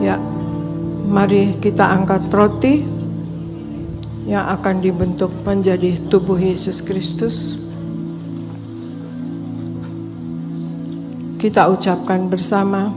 Ya, mari kita angkat roti yang akan dibentuk menjadi tubuh Yesus Kristus. Kita ucapkan bersama,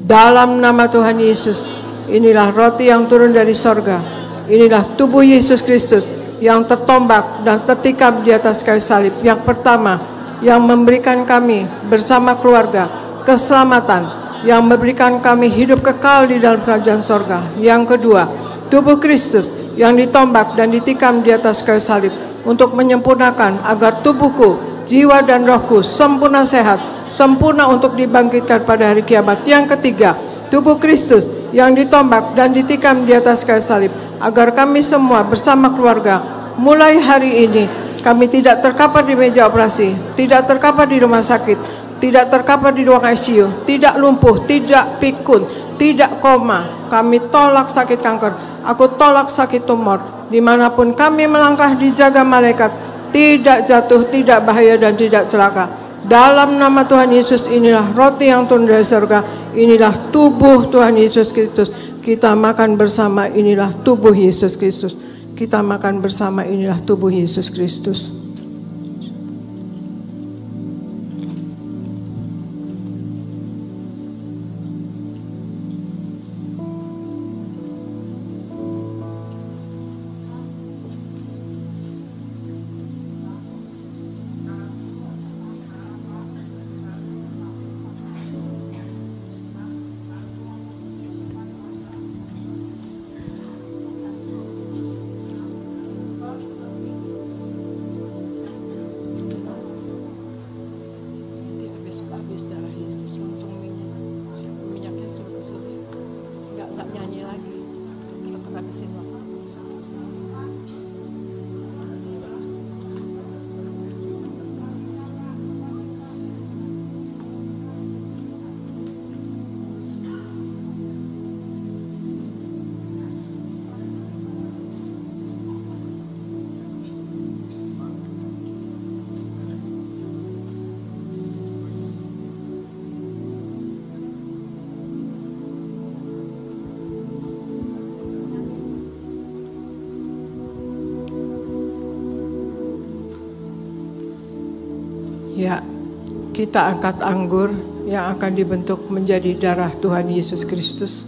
dalam nama Tuhan Yesus, inilah roti yang turun dari sorga. Inilah tubuh Yesus Kristus yang tertombak dan tertikam di atas kayu salib. Yang pertama, yang memberikan kami bersama keluarga keselamatan, yang memberikan kami hidup kekal di dalam kerajaan sorga. Yang kedua, tubuh Kristus yang ditombak dan ditikam di atas kayu salib untuk menyempurnakan agar tubuhku, jiwa dan rohku sempurna sehat, sempurna untuk dibangkitkan pada hari kiamat. Yang ketiga, tubuh Kristus yang ditombak dan ditikam di atas kayu salib agar kami semua bersama keluarga mulai hari ini kami tidak terkapar di meja operasi, tidak terkapar di rumah sakit, tidak terkapar di ruang ICU, tidak lumpuh, tidak pikun, tidak koma. Kami tolak sakit kanker, aku tolak sakit tumor. Dimanapun kami melangkah dijaga malaikat, tidak jatuh, tidak bahaya dan tidak celaka. Dalam nama Tuhan Yesus, inilah roti yang turun dari surga, inilah tubuh Tuhan Yesus Kristus. Kita makan bersama, inilah tubuh Yesus Kristus. Kita makan bersama, inilah tubuh Yesus Kristus. Habis darah Yesus langsung minyaknya suruh ke sini, nggak nyanyi lagi, kita habisin waktu. Ya, kita angkat anggur yang akan dibentuk menjadi darah Tuhan Yesus Kristus.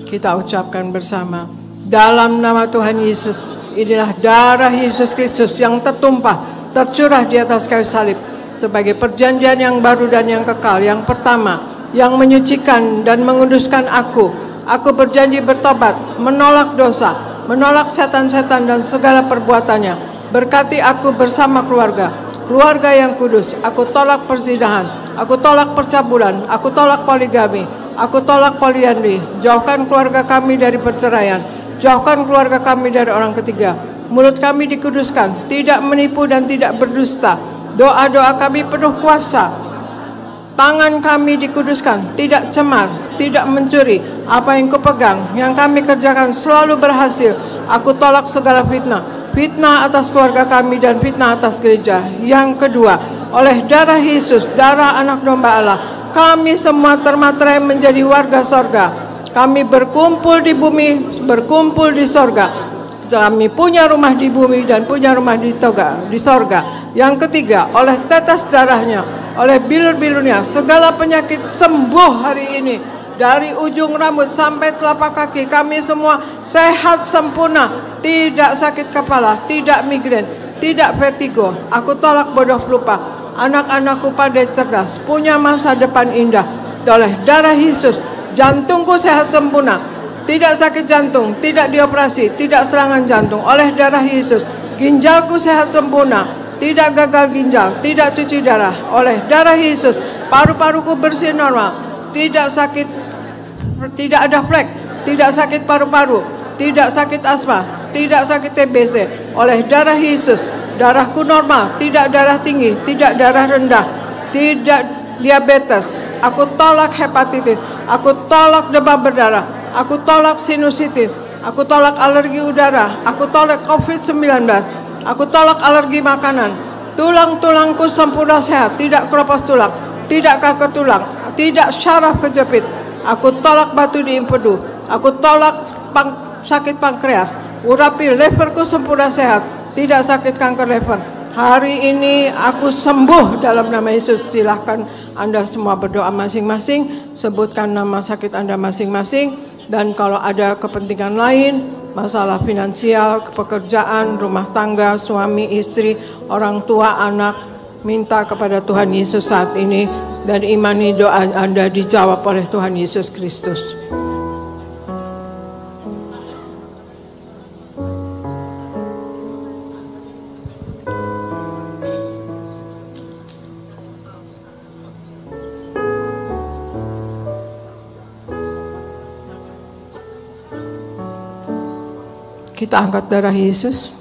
Kita ucapkan bersama, dalam nama Tuhan Yesus, inilah darah Yesus Kristus yang tertumpah, tercurah di atas kayu salib sebagai perjanjian yang baru dan yang kekal. Yang pertama, yang menyucikan dan menguduskan aku. Aku berjanji bertobat, menolak dosa, menolak setan-setan dan segala perbuatannya. Berkati aku bersama keluarga yang kudus. Aku tolak perzinahan, aku tolak percabulan, aku tolak poligami, aku tolak poliandri. Jauhkan keluarga kami dari perceraian, jauhkan keluarga kami dari orang ketiga. Mulut kami dikuduskan, tidak menipu dan tidak berdusta. Doa-doa kami penuh kuasa. Tangan kami dikuduskan, tidak cemar, tidak mencuri. Apa yang kupegang, yang kami kerjakan selalu berhasil. Aku tolak segala fitnah atas keluarga kami dan fitnah atas gereja. Yang kedua, oleh darah Yesus, darah anak domba Allah, kami semua termaterai menjadi warga sorga. Kami berkumpul di bumi, berkumpul di sorga. Kami punya rumah di bumi dan punya rumah di sorga. Yang ketiga, oleh tetes darahnya, oleh bilur-bilurnya, segala penyakit sembuh hari ini. Dari ujung rambut sampai telapak kaki, kami semua sehat sempurna. Tidak sakit kepala, tidak migrain, tidak vertigo. Aku tolak bodoh pelupa. Anak-anakku pandai cerdas, punya masa depan indah. Oleh darah Yesus, jantungku sehat sempurna. Tidak sakit jantung, tidak dioperasi, tidak serangan jantung. Oleh darah Yesus, ginjalku sehat sempurna. Tidak gagal ginjal, tidak cuci darah. Oleh darah Yesus, paru-paruku bersih normal. Tidak sakit, tidak ada flek, tidak sakit paru-paru, tidak sakit asma, tidak sakit TBC. Oleh darah Yesus, darahku normal, tidak darah tinggi, tidak darah rendah, tidak diabetes. Aku tolak hepatitis, aku tolak demam berdarah, aku tolak sinusitis, aku tolak alergi udara, aku tolak COVID-19, aku tolak alergi makanan. Tulang-tulangku sempurna sehat, tidak keropos tulang, tidak kanker tulang, tidak syaraf kejepit. Aku tolak batu di empedu. Aku tolak sakit pankreas. Urapi leverku sempurna sehat. Tidak sakit kanker lever. Hari ini aku sembuh dalam nama Yesus. Silahkan Anda semua berdoa masing-masing. Sebutkan nama sakit Anda masing-masing. Dan kalau ada kepentingan lain, masalah finansial, pekerjaan, rumah tangga, suami, istri, orang tua, anak, minta kepada Tuhan Yesus saat ini. Dan imani doa Anda dijawab oleh Tuhan Yesus Kristus. Kita angkat darah Yesus.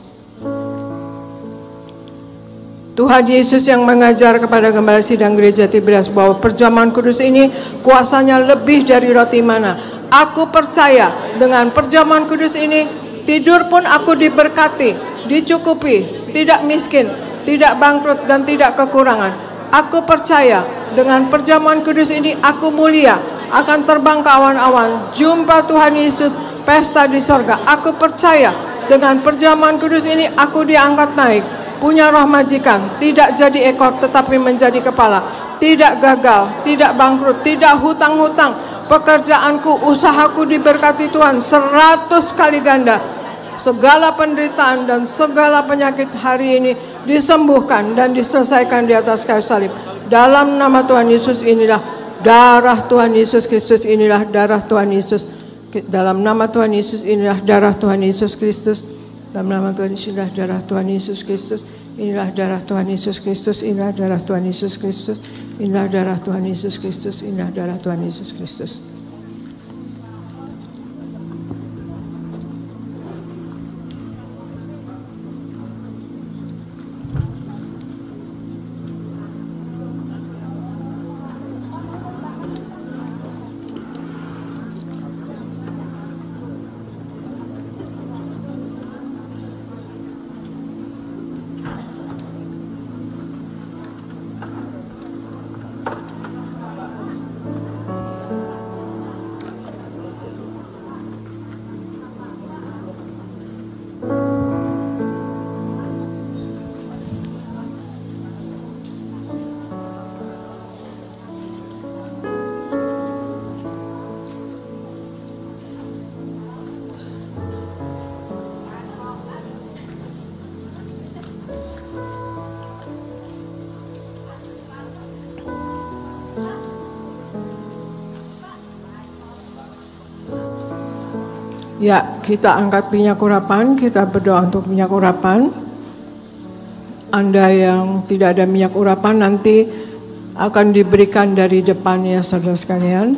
Tuhan Yesus yang mengajar kepada Gembala Sidang Gereja Tiberias bahwa perjamuan kudus ini kuasanya lebih dari roti mana. Aku percaya dengan perjamuan kudus ini tidur pun aku diberkati, dicukupi, tidak miskin, tidak bangkrut dan tidak kekurangan. Aku percaya dengan perjamuan kudus ini aku mulia, akan terbang ke awan-awan, jumpa Tuhan Yesus, pesta di sorga. Aku percaya dengan perjamuan kudus ini aku diangkat naik, punya roh majikan, tidak jadi ekor tetapi menjadi kepala, tidak gagal, tidak bangkrut, tidak hutang-hutang. Pekerjaanku, usahaku diberkati Tuhan 100 kali ganda. Segala penderitaan dan segala penyakit hari ini disembuhkan dan diselesaikan di atas kayu salib. Dalam nama Tuhan Yesus inilah darah Tuhan Yesus Kristus, inilah darah Tuhan Yesus. Dalam nama Tuhan Yesus inilah darah Tuhan Yesus Kristus. Dalam nama Tuhan Yesus inilah darah Tuhan Yesus Kristus. Inilah darah Tuhan Yesus Kristus. Inilah darah Tuhan Yesus Kristus. Inilah darah Tuhan Yesus Kristus. Inilah darah Tuhan Yesus Kristus. Ya, kita angkat minyak urapan, kita berdoa untuk minyak urapan. Anda yang tidak ada minyak urapan nanti akan diberikan dari depan ya saudara sekalian.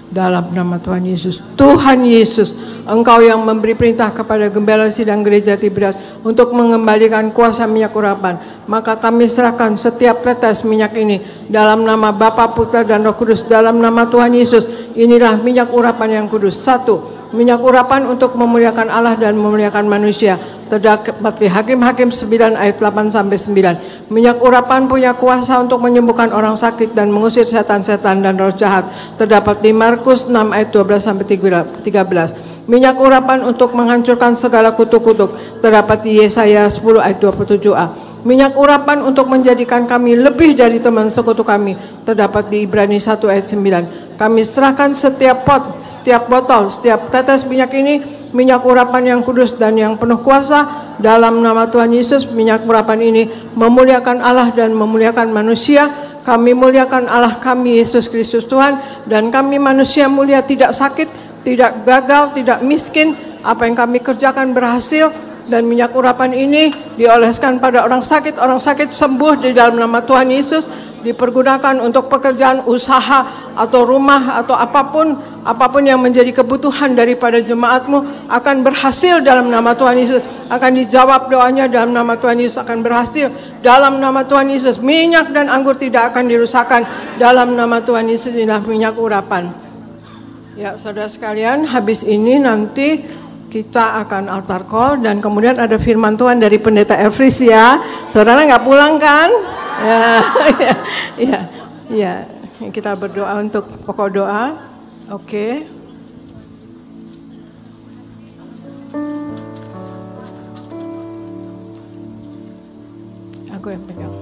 Dalam nama Tuhan Yesus. Tuhan Yesus, Engkau yang memberi perintah kepada Gembala Sidang Gereja Tiberias untuk mengembalikan kuasa minyak urapan. Maka kami serahkan setiap tetes minyak ini dalam nama Bapa, Putra dan Roh Kudus, dalam nama Tuhan Yesus. Inilah minyak urapan yang kudus. 1. Minyak urapan untuk memuliakan Allah dan memuliakan manusia. Terdapat di Hakim-Hakim 9 ayat 8 sampai 9. Minyak urapan punya kuasa untuk menyembuhkan orang sakit dan mengusir setan-setan dan roh jahat. Terdapat di Markus 6 ayat 12 sampai 13. Minyak urapan untuk menghancurkan segala kutuk-kutuk. Terdapat di Yesaya 10 ayat 27a. Minyak urapan untuk menjadikan kami lebih dari teman sekutu kami. Terdapat di Ibrani 1 ayat 9. Kami serahkan setiap pot, setiap botol, setiap tetes minyak ini, minyak urapan yang kudus dan yang penuh kuasa. Dalam nama Tuhan Yesus, minyak urapan ini memuliakan Allah dan memuliakan manusia. Kami muliakan Allah kami, Yesus Kristus Tuhan. Dan kami manusia mulia, tidak sakit, tidak gagal, tidak miskin. Apa yang kami kerjakan berhasil. Dan minyak urapan ini dioleskan pada orang sakit sembuh di dalam nama Tuhan Yesus, dipergunakan untuk pekerjaan usaha atau rumah atau apapun yang menjadi kebutuhan daripada jemaatmu akan berhasil dalam nama Tuhan Yesus, akan dijawab doanya dalam nama Tuhan Yesus, akan berhasil dalam nama Tuhan Yesus. Minyak dan anggur tidak akan dirusakkan dalam nama Tuhan Yesus. Inilah minyak urapan. Ya saudara sekalian, habis ini nanti kita akan altar call dan kemudian ada firman Tuhan dari Pendeta Elfris ya. Saudara nggak pulang kan? Ya. Kita berdoa untuk pokok doa. Oke. Aku yang pegang.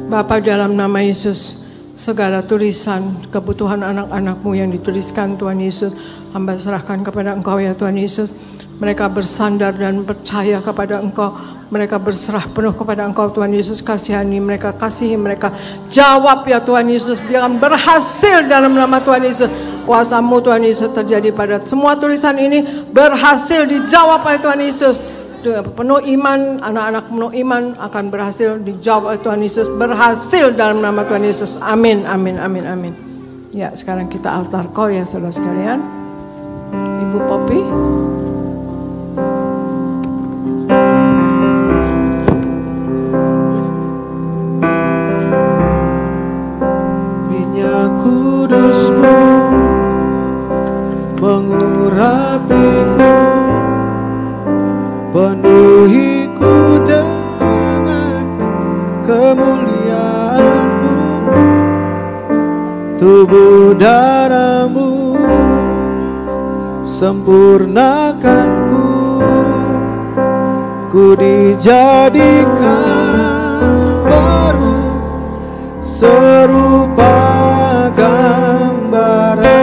Bapa, dalam nama Yesus, segala tulisan kebutuhan anak-anak-Mu yang dituliskan Tuhan Yesus, hamba serahkan kepada Engkau ya Tuhan Yesus. Mereka bersandar dan percaya kepada Engkau. Mereka berserah penuh kepada Engkau Tuhan Yesus. Kasihani mereka, kasihi mereka. Jawab ya Tuhan Yesus, biarkan berhasil dalam nama Tuhan Yesus. Kuasa-Mu Tuhan Yesus terjadi pada semua tulisan ini, berhasil dijawab oleh Tuhan Yesus. Penuh iman, anak-anak penuh iman akan berhasil dijawab oleh Tuhan Yesus. Berhasil dalam nama Tuhan Yesus. Amin, amin, amin, amin. Ya, sekarang kita altar call ya saudara sekalian. Ibu Poppy. Minyak kudus-Mu mengurapiku, penuhiku dengan kemuliaan-Mu. Tubuh darah-Mu sempurnakanku, ku dijadikan baru serupa gambaran.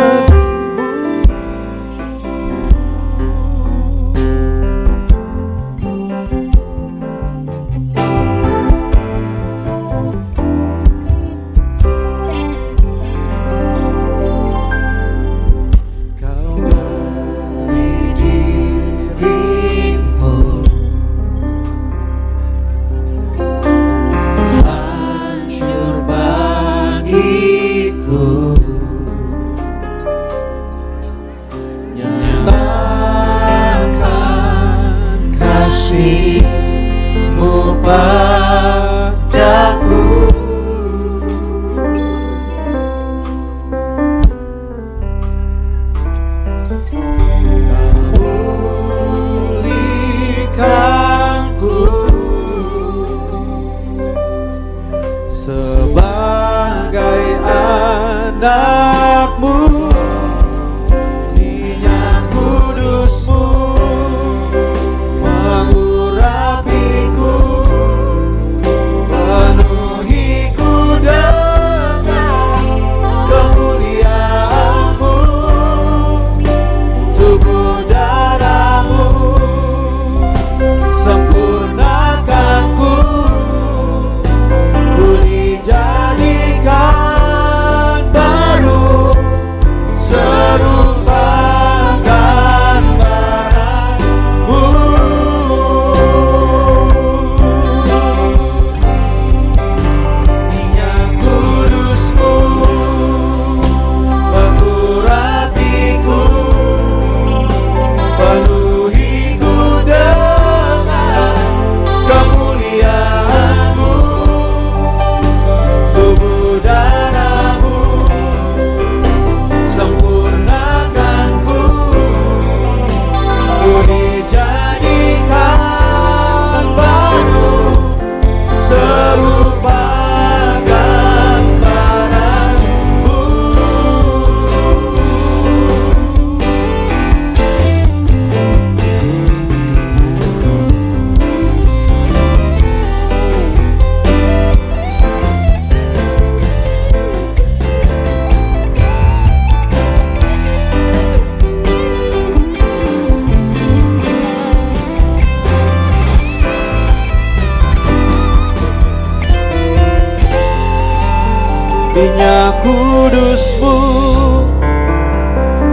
Minyak kudus-Mu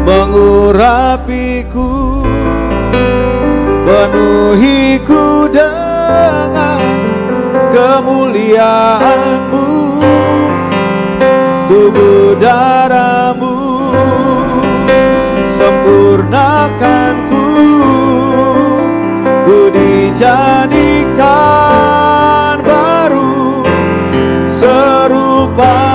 mengurapiku, penuhiku dengan kemuliaan-Mu. Tubuh darah-Mu sempurnakanku, ku dijadikan baru serupa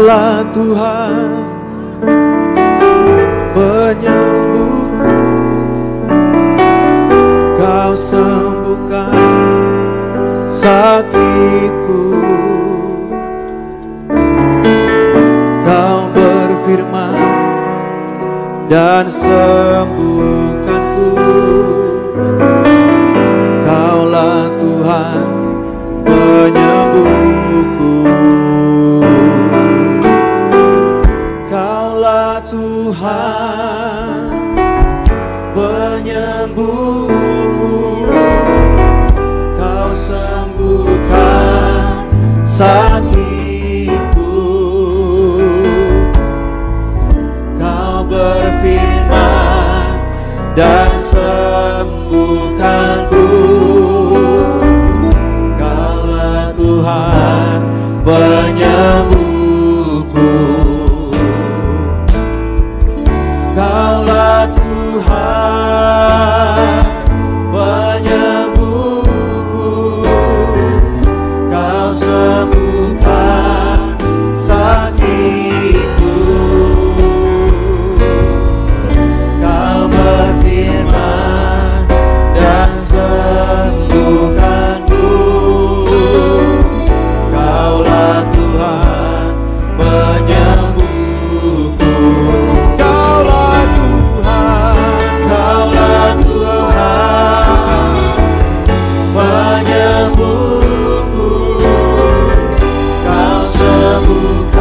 Kaulah Tuhan penyembuhku, Kau sembuhkan sakitku. Kau berfirman dan sembuhkanku. Kaulah Tuhan penyembuhku. Kaulah Tuhan penyembuhku, Kau sembuhkan sakitku. Kau berfirman dan sembuhkanku. Kaulah Tuhan penyembuhku. Kaulah Tuhan penyembuhku, Kau sembuhkan sakitku. Kau berfirman dan sembuhkanku. Kaulah Tuhan penyembuhku. Kaulah Tuhan penyembuhku, Kau sembuhkan